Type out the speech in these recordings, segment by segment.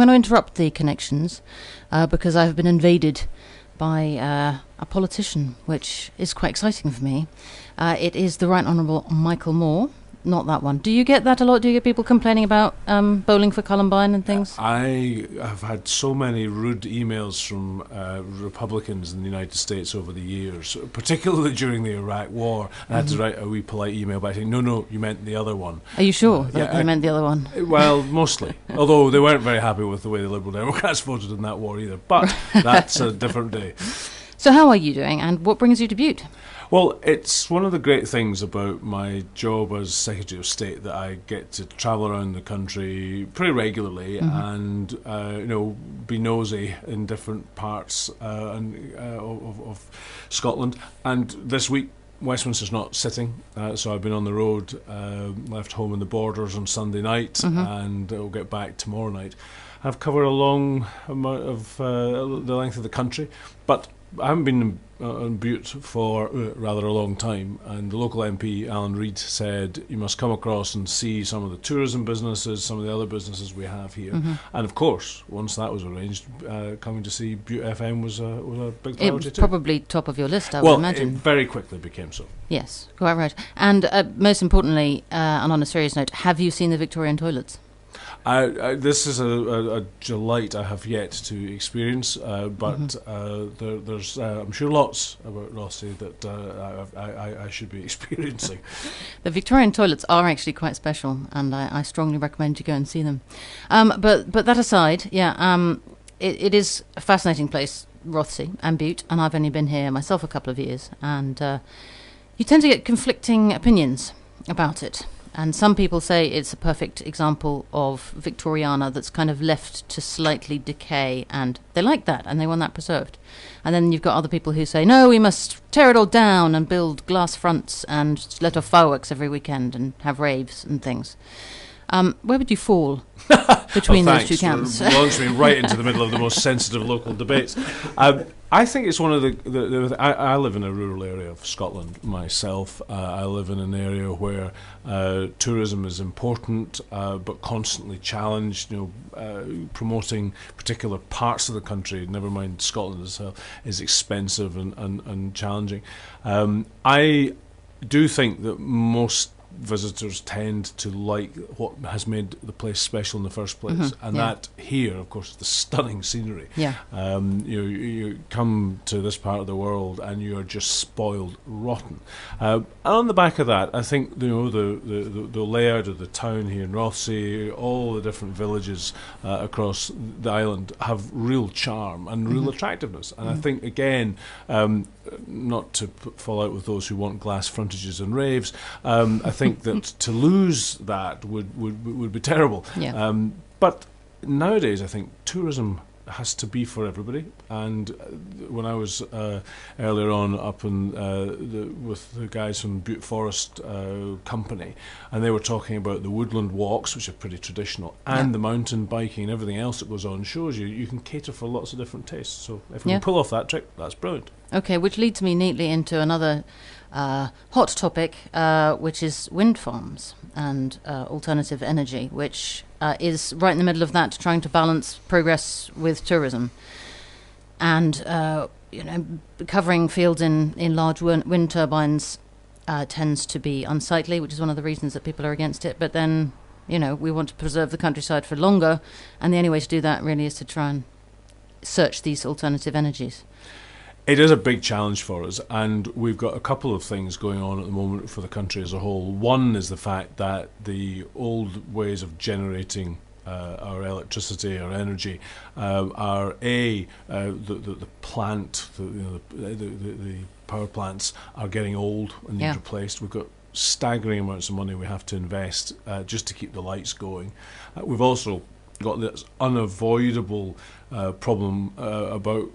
going to interrupt the connections because I've been invaded by a politician, which is quite exciting for me. It is the Right Honourable Michael Moore. Not that one. Do you get that a lot? Do you get people complaining about bowling for Columbine and things? I have had so many rude emails from Republicans in the United States over the years, particularly during the Iraq War. I had to write a wee polite email back saying, no, you meant the other one. Are you sure that you meant the other one? Well, mostly. Although they weren't very happy with the way the Liberal Democrats voted in that war either. But that's a different day. So how are you doing, and what brings you to Bute? Well, it's one of the great things about my job as Secretary of State that I get to travel around the country pretty regularly and be nosy in different parts of Scotland. And this week Westminster's not sitting, so I've been on the road, left home in the Borders on Sunday night, and I'll get back tomorrow night. I've covered a long amount of the length of the country, but I haven't been in Bute for rather a long time, and the local MP, Alan Reid, said you must come across and see some of the tourism businesses, some of the other businesses we have here. And of course, once that was arranged, coming to see Bute FM was a big priority It was too. probably top of your list, I would imagine. It very quickly became so. Yes, quite right. And most importantly, and on a serious note, have you seen the Victorian toilets? This is a delight I have yet to experience, but there's I'm sure lots about Rossi that I should be experiencing. The Victorian toilets are actually quite special, and I strongly recommend you go and see them. But that aside, it is a fascinating place, Rothsay and Bute, and I've only been here myself a couple of years, and you tend to get conflicting opinions about it. And some people say it's a perfect example of Victoriana that's kind of left to slightly decay, and they like that, and they want that preserved. And then you've got other people who say, no, we must tear it all down and build glass fronts and let off fireworks every weekend and have raves and things. Where would you fall between those two camps? Launch me right into the middle of the most sensitive local debates. I think it's one of I live in a rural area of Scotland myself. I live in an area where tourism is important, but constantly challenged. Promoting particular parts of the country, never mind Scotland itself, is expensive and challenging. I do think that most visitors tend to like what has made the place special in the first place, and that here, of course, is the stunning scenery. You come to this part of the world and you are just spoiled rotten. And on the back of that, I think the layout of the town here in Rothsay, all the different villages across the island have real charm and real attractiveness. And I think again, not to fall out with those who want glass frontages and raves, I think that to lose that would be terrible. But nowadays, I think tourism has to be for everybody. And when I was earlier on up in with the guys from Bute Forest Company, and they were talking about the woodland walks, which are pretty traditional, and the mountain biking and everything else that goes on, shows you can cater for lots of different tastes. So if we can pull off that trick, that's brilliant. Okay, which leads me neatly into another hot topic, which is wind farms and alternative energy, which is right in the middle of that, trying to balance progress with tourism. And, covering fields in large wind turbines tends to be unsightly, which is one of the reasons that people are against it. But then, we want to preserve the countryside for longer, and the only way to do that really is to try and search these alternative energies. It is a big challenge for us, and we've got a couple of things going on at the moment for the country as a whole. One is the fact that the old ways of generating our electricity, our energy, are the plant, the power plants are getting old and need replaced. We've got staggering amounts of money we have to invest just to keep the lights going. We've also got this unavoidable problem about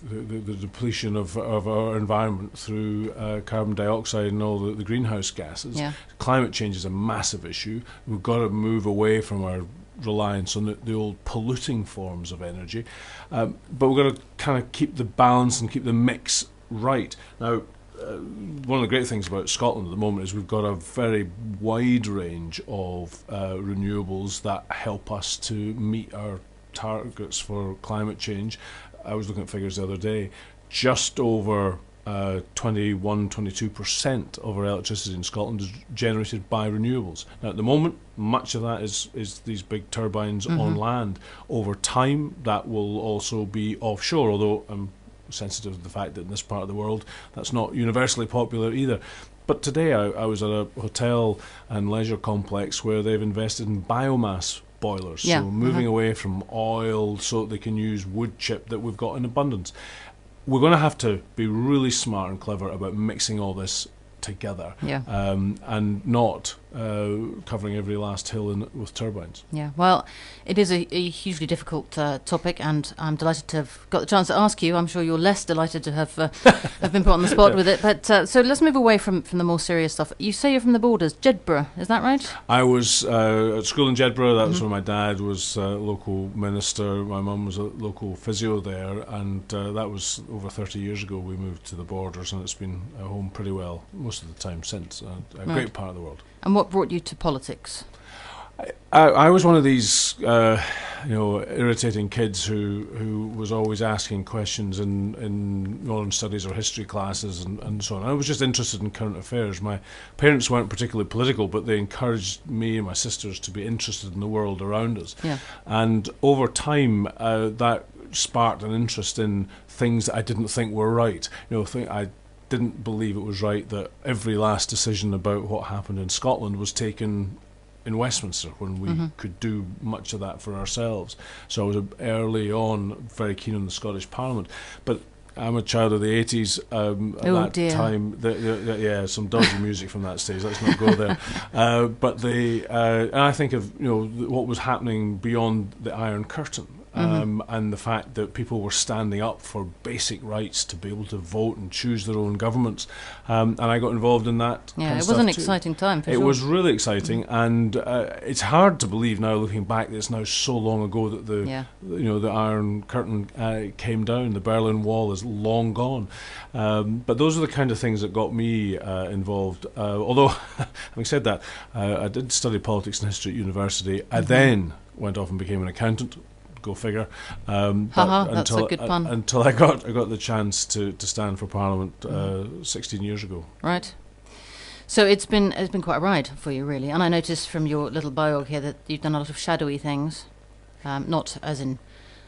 the depletion of our environment through carbon dioxide and all the greenhouse gases. Climate change is a massive issue. We've got to move away from our reliance on the old polluting forms of energy, but we've got to kind of keep the balance and keep the mix right. Now, one of the great things about Scotland at the moment is we've got a very wide range of renewables that help us to meet our targets for climate change. I was looking at figures the other day. Just over 22% of our electricity in Scotland is generated by renewables. Now, at the moment, much of that is these big turbines on land. Over time, that will also be offshore, although I'm sensitive to the fact that in this part of the world, that's not universally popular either. But today, I was at a hotel and leisure complex where they've invested in biomass boilers, so moving away from oil so that they can use wood chip that we've got in abundance. We're going to have to be really smart and clever about mixing all this together, and not covering every last hill with turbines. Yeah, well, it is a hugely difficult topic, and I'm delighted to have got the chance to ask you. I'm sure you're less delighted to have been put on the spot with it. But so let's move away from the more serious stuff. You say you're from the borders, Jedburgh, is that right? I was at school in Jedburgh. That was where my dad was local minister. My mum was a local physio there, and that was over 30 years ago. We moved to the borders, and it's been home pretty well most of the time since. A great part of the world. And what brought you to politics? I was one of these, irritating kids who was always asking questions in modern studies or history classes and so on. I was just interested in current affairs. My parents weren't particularly political, but they encouraged me and my sisters to be interested in the world around us. Yeah. And over time, that sparked an interest in things that I didn't think were right. I didn't believe it was right that every last decision about what happened in Scotland was taken in Westminster when we could do much of that for ourselves. So I was early on very keen on the Scottish Parliament. But I'm a child of the 80s. At that time, some dodgy music from that stage. Let's not go there. And I think of what was happening beyond the Iron Curtain. And the fact that people were standing up for basic rights to be able to vote and choose their own governments. And I got involved in that. Yeah, kind of it was an too. exciting time, for sure. It was really exciting, and it's hard to believe now, looking back, that it's now so long ago that the Iron Curtain came down. The Berlin Wall is long gone. But those are the kind of things that got me involved. Although, having said that, I did study politics and history at university. I then went off and became an accountant. Go figure. That's a good pun. Until I got the chance to stand for Parliament 16 years ago. Right. So it's been quite a ride for you, really. And I noticed from your little biog here that you've done a lot of shadowy things, not as in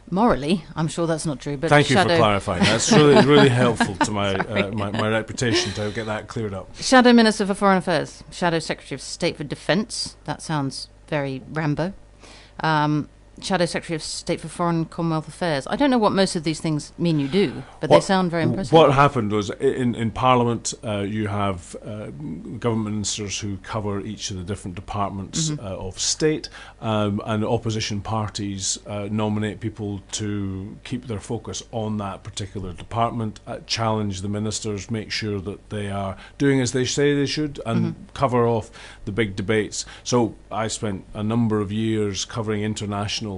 morally. I'm sure that's not true. But thank you for clarifying. That's really helpful to my reputation to get that cleared up. Shadow Minister for Foreign Affairs, Shadow Secretary of State for Defence. That sounds very Rambo. Shadow Secretary of State for Foreign Commonwealth Affairs. I don't know what most of these things mean you do, but they sound very impressive. What happened was, in Parliament, you have government ministers who cover each of the different departments of state, and opposition parties nominate people to keep their focus on that particular department, challenge the ministers, make sure that they are doing as they say they should, and cover off the big debates. So I spent a number of years covering international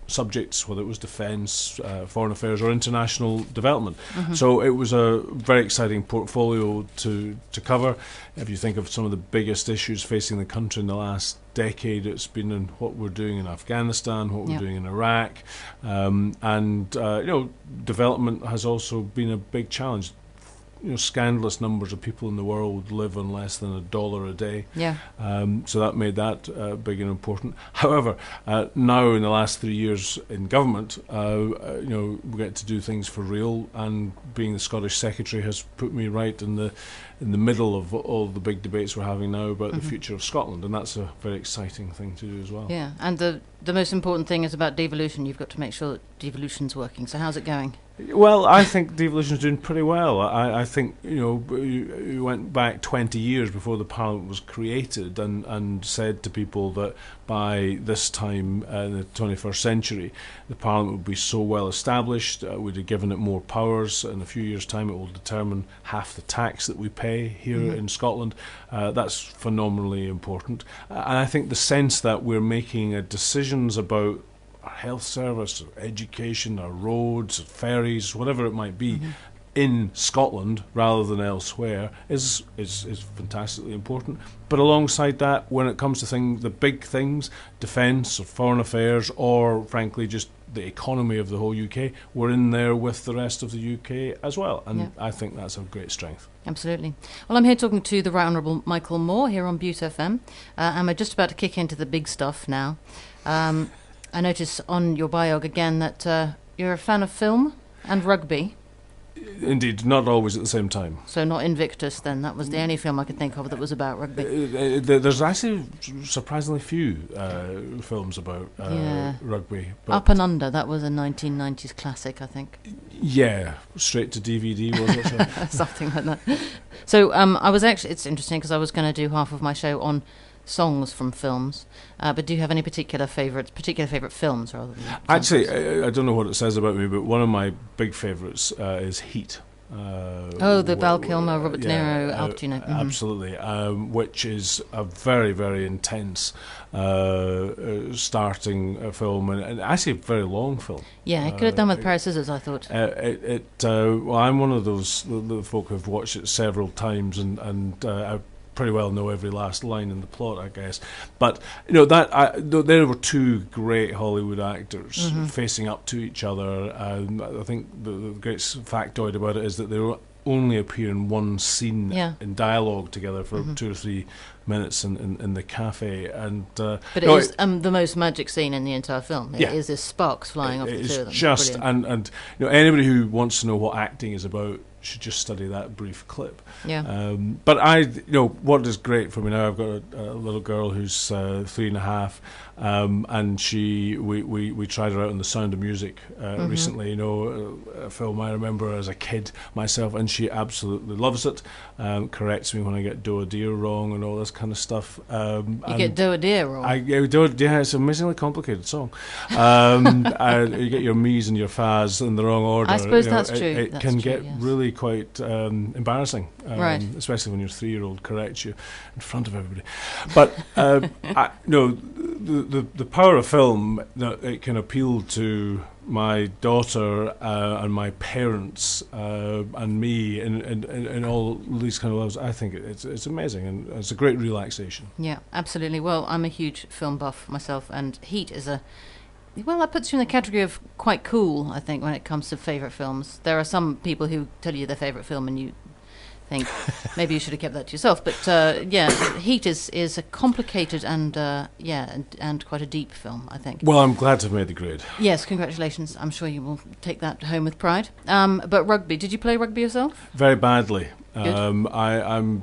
subjects, whether it was defence, foreign affairs or international development. So it was a very exciting portfolio to cover. If you think of some of the biggest issues facing the country in the last decade, it's been in what we're doing in Afghanistan, what we're doing in Iraq, and development has also been a big challenge. Scandalous numbers of people in the world live on less than $1 a day. Yeah. So that made that big and important. However, now in the last 3 years in government, we get to do things for real. And being the Scottish Secretary has put me right in the middle of all the big debates we're having now about the future of Scotland, and that's a very exciting thing to do as well. Yeah, and the most important thing is about devolution. You've got to make sure that devolution's working. So how's it going? Well, I think devolution's doing pretty well. I think, you went back 20 years before the Parliament was created and said to people that by this time in the 21st century, the Parliament would be so well established, we'd have given it more powers. In a few years' time, it will determine half the tax that we pay here in Scotland. That's phenomenally important. And I think the sense that we're making decisions about our health service, our education, our roads, ferries, whatever it might be, in Scotland rather than elsewhere is fantastically important. But alongside that, when it comes to the big things, defence or foreign affairs, or frankly just the economy of the whole UK, we're in there with the rest of the UK as well, and I think that's a great strength. Absolutely. Well, I'm here talking to the Right Honourable Michael Moore here on Bute FM, and we're just about to kick into the big stuff now. I notice on your biog again that you're a fan of film and rugby. Indeed, not always at the same time. So not Invictus then, that was the only film I could think of that was about rugby. There's actually surprisingly few films about rugby. But Up and Under, that was a 1990s classic, I think. Yeah, straight to DVD, was it? Something like that. So I was actually, it's interesting because I was going to do half of my show on songs from films, but do you have any particular favourite films rather than Actually, I don't know what it says about me, but one of my big favourites is Heat. The Val Kilmer, Robert De Niro, Al Pacino. Mm-hmm. Absolutely, which is a very, very intense starting film, and actually a very long film. Yeah, it could have done with a pair of scissors, I thought. Well, I'm one of those the folk who've watched it several times, and I pretty well know every last line in the plot, I guess. But there were two great Hollywood actors facing up to each other. I think the great factoid about it is that they only appear in one scene in dialogue together for 2 or 3 minutes in the cafe, and but it is the most magic scene in the entire film. It is this sparks flying off the two of them. Just and anybody who wants to know what acting is about should just study that brief clip. Yeah. But what is great for me now, I've got a little girl who's 3.5, and we tried her out in The Sound of Music recently. A film I remember as a kid myself, and she absolutely loves it. Corrects me when I get Do a Deer wrong and all this kind of stuff. You get Do a Deer wrong? It's an amazingly complicated song. You get your me's and your fa's in the wrong order. I suppose that's true. It can get really quite embarrassing, right. Especially when your 3-year-old corrects you in front of everybody. But the power of film, that it can appeal to my daughter and my parents and me in all these kind of levels. I think it's amazing, and it's a great relaxation. Yeah, absolutely. Well, I'm a huge film buff myself, and Heat is that puts you in the category of quite cool, I think, when it comes to favourite films. There are some people who tell you their favourite film and you think maybe you should have kept that to yourself. But Heat is a complicated and quite a deep film, I think. Well, I'm glad to have made the grade. Yes, congratulations. I'm sure you will take that home with pride. But rugby, did you play rugby yourself? Very badly. I'm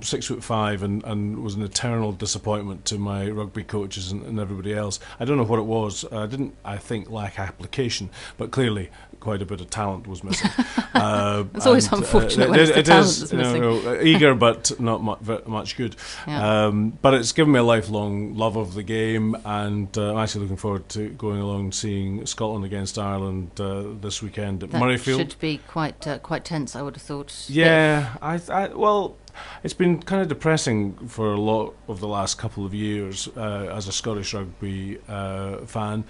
6'5" and was an eternal disappointment to my rugby coaches and everybody else. I don't know what it was. I didn't, I think, lack application, but clearly quite a bit of talent was missing. It's always unfortunate when it's the talent that's missing. Eager but not much good. Yeah. But it's given me a lifelong love of the game, and I'm actually looking forward to going along and seeing Scotland against Ireland this weekend at Murrayfield. Should be quite tense, I would have thought. Yeah, well, it's been kind of depressing for a lot of the last couple of years as a Scottish rugby fan.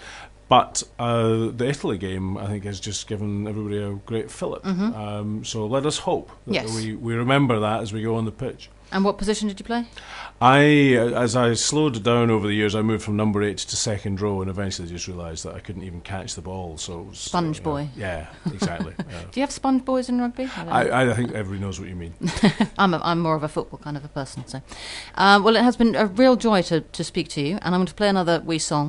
But the Italy game, I think, has just given everybody a great fillip. So let us hope that we remember that as we go on the pitch. And what position did you play? As I slowed down over the years, I moved from number 8 to second row, and eventually just realised that I couldn't even catch the ball. So it was, Sponge boy. Yeah, exactly. Do you have sponge boys in rugby? I think everybody knows what you mean. I'm more of a football kind of a person. So, well, it has been a real joy to speak to you, and I'm going to play another wee song.